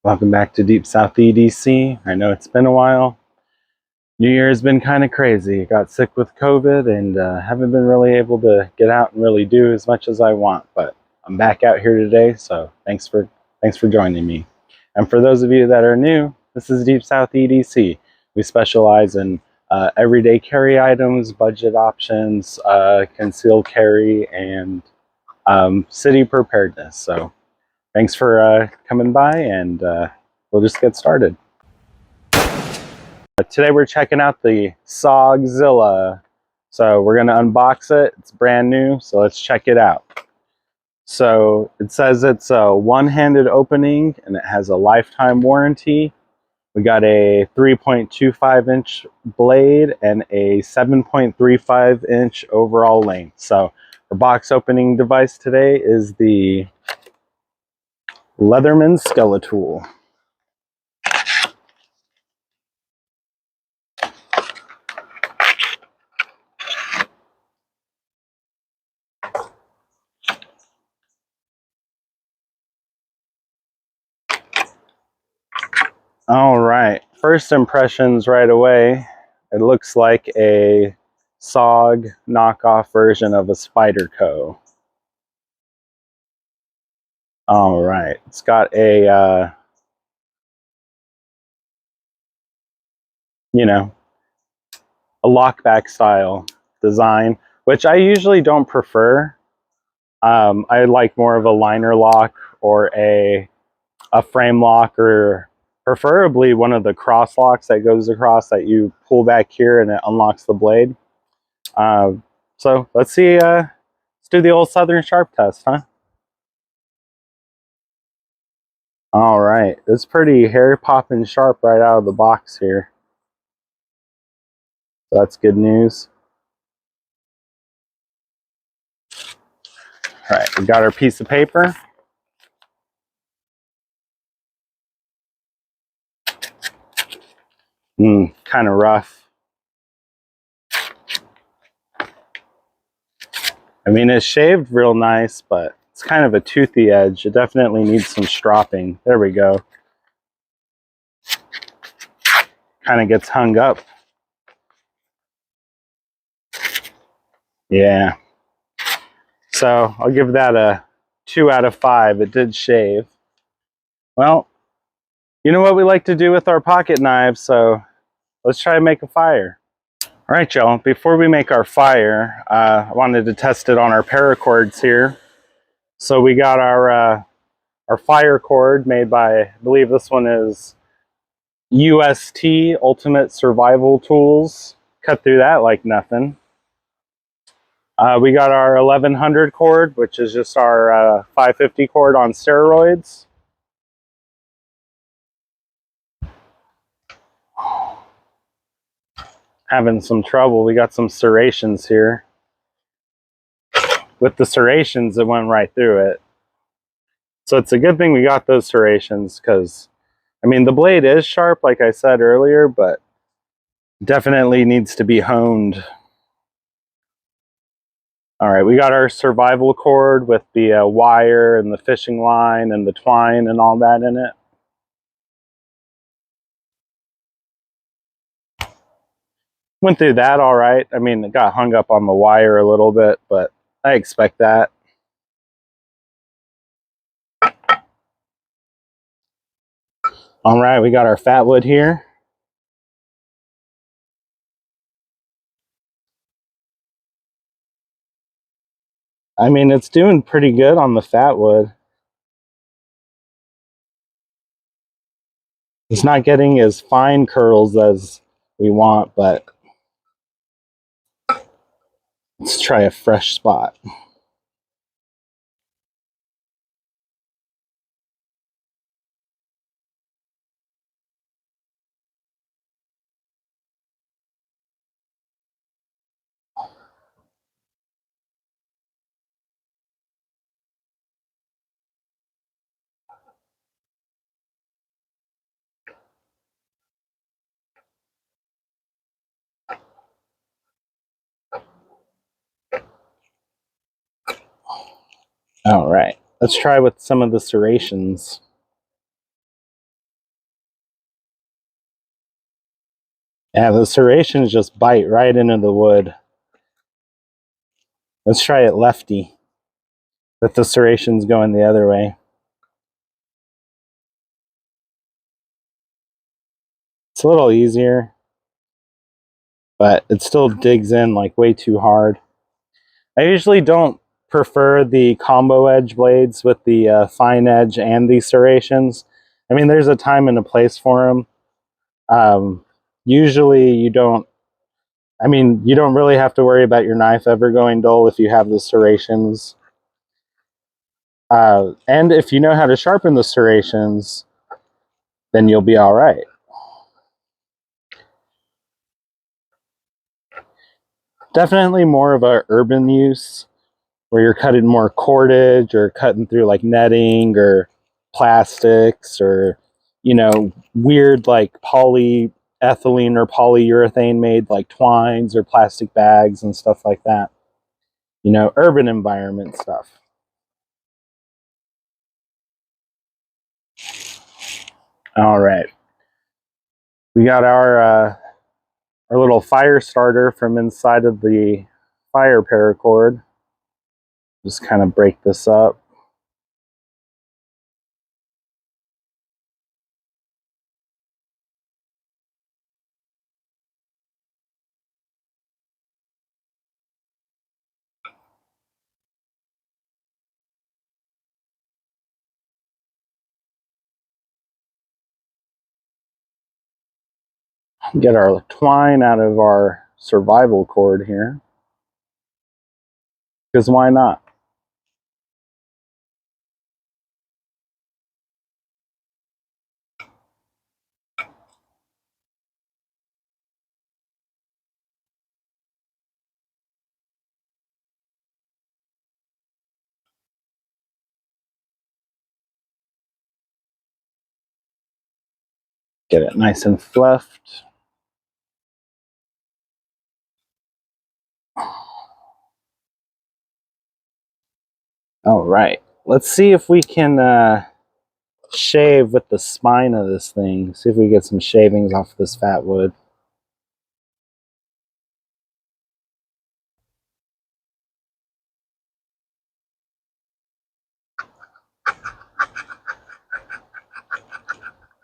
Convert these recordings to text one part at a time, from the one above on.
Welcome back to DeepSouthEdc. I know it's been a while. New Year's been kind of crazy. Got sick with COVID and haven't been really able to get out and really do as much as I want. But I'm back out here today, so thanks for joining me. And for those of you that are new, this is DeepSouthEdc. We specialize in everyday carry items, budget options, concealed carry, and city preparedness. So thanks for coming by, and we'll just get started. Today we're checking out the SOGZILLA. So we're going to unbox it. It's brand new, so let's check it out. So it says it's a one-handed opening and it has a lifetime warranty. We got a 3.25-inch blade and a 7.35-inch overall length. So our box opening device today is the Leatherman Skeletool. All right, first impressions right away. It looks like a SOG knockoff version of a Spyderco. All right, it's got a, a lockback style design, which I usually don't prefer. I like more of a liner lock or a frame lock, or preferably one of the cross locks that goes across that you pull back here and it unlocks the blade. So let's see, let's do the old Southern Sharp test, huh? All right, it's pretty hair popping sharp right out of the box here. So that's good news. All right, we got our piece of paper. Kind of rough. I mean, it's shaved real nice, but it's kind of a toothy edge. It definitely needs some stropping. There we go. Kind of gets hung up. Yeah. So I'll give that a 2 out of 5. It did shave. Well, you know what we like to do with our pocket knives, so let's try to make a fire. All right, y'all, before we make our fire, I wanted to test it on our paracords here. So we got our fire cord made by, I believe this one is UST, Ultimate Survival Tools. Cut through that like nothing. We got our 1100 cord, which is just our 550 cord on steroids. Having some trouble. We got some serrations here. With the serrations, it went right through it. So it's a good thing we got those serrations, because, I mean, the blade is sharp, like I said earlier, but definitely needs to be honed. All right, we got our survival cord with the wire and the fishing line and the twine and all that in it. Went through that all right. I mean, it got hung up on the wire a little bit, but I expect that. All right, we got our fat wood here. I mean, it's doing pretty good on the fat wood. It's not getting as fine curls as we want, but let's try a fresh spot. All right, let's try with some of the serrations. Yeah, the serrations just bite right into the wood. Let's try it lefty, with the serrations going the other way. It's a little easier, but it still digs in like way too hard. I usually don't prefer the combo edge blades with the fine edge and the serrations. I mean, there's a time and a place for them. Usually you don't, I mean, you don't really have to worry about your knife ever going dull if you have the serrations. And if you know how to sharpen the serrations, then you'll be all right. Definitely more of a urban use where you're cutting more cordage or cutting through like netting or plastics or, you know, weird like polyethylene or polyurethane made like twines or plastic bags and stuff like that. You know, urban environment stuff. All right. We got our little fire starter from inside of the fire paracord. Just kind of break this up. Get our twine out of our survival cord here. Because why not? Get it nice and fluffed. All right, let's see if we can shave with the spine of this thing. See if we get some shavings off this fat wood.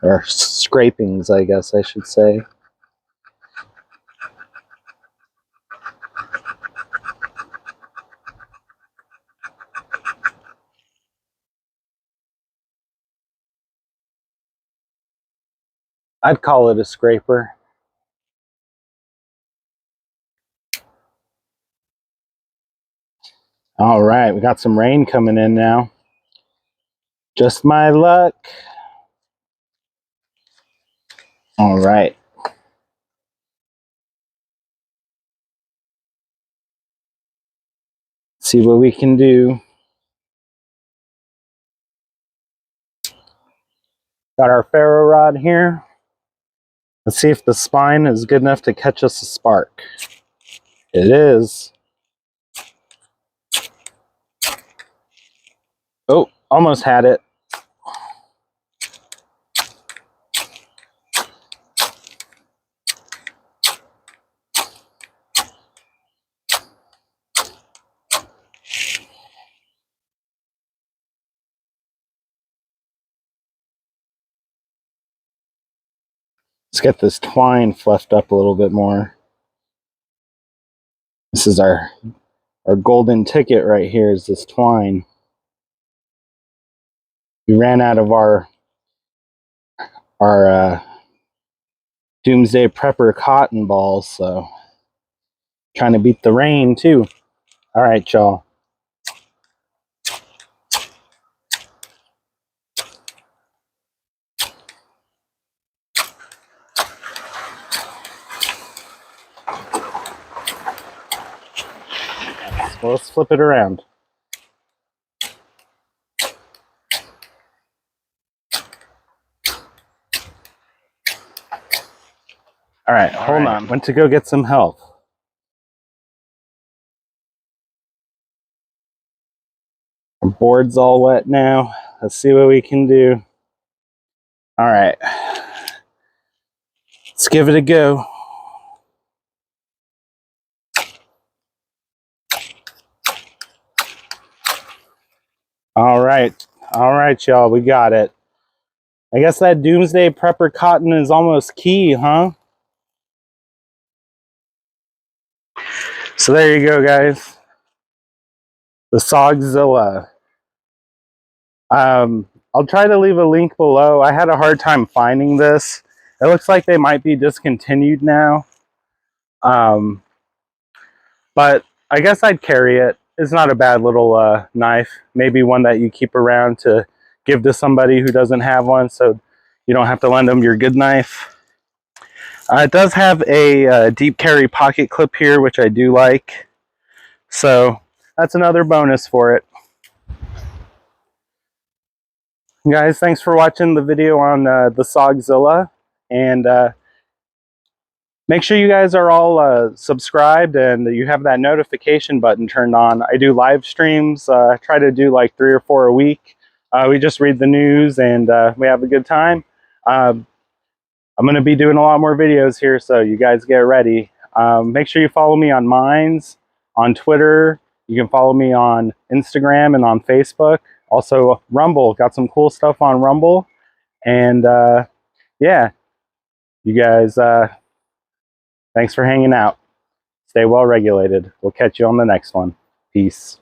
Or scrapings, I guess I should say. I'd call it a scraper. All right, we got some rain coming in now. Just my luck. All right. See what we can do. Got our ferro rod here. Let's see if the spine is good enough to catch us a spark. It is. Oh, almost had it. Let's get this twine fluffed up a little bit more. This is our golden ticket right here, is this twine. We ran out of our Doomsday Prepper cotton balls, so trying to beat the rain too. All right, y'all. Well, let's flip it around. All right, hold on. Went to go get some help. Our board's all wet now. Let's see what we can do. All right. Let's give it a go. All right, y'all, we got it. I guess that Doomsday Prepper cotton is almost key, huh? So there you go, guys. The SOGZILLA. I'll try to leave a link below. I had a hard time finding this. It looks like they might be discontinued now. But I guess I'd carry it. It's not a bad little knife. Maybe one that you keep around to give to somebody who doesn't have one, so you don't have to lend them your good knife. It does have a deep carry pocket clip here, which I do like. So that's another bonus for it. Guys, thanks for watching the video on the SOGZILLA. And make sure you guys are all subscribed and you have that notification button turned on. I do live streams. I try to do like 3 or 4 a week. We just read the news and we have a good time. I'm going to be doing a lot more videos here, so you guys get ready. Make sure you follow me on Minds, on Twitter. You can follow me on Instagram and on Facebook. Also, Rumble. Got some cool stuff on Rumble. And yeah, you guys, thanks for hanging out. Stay well regulated. We'll catch you on the next one. Peace.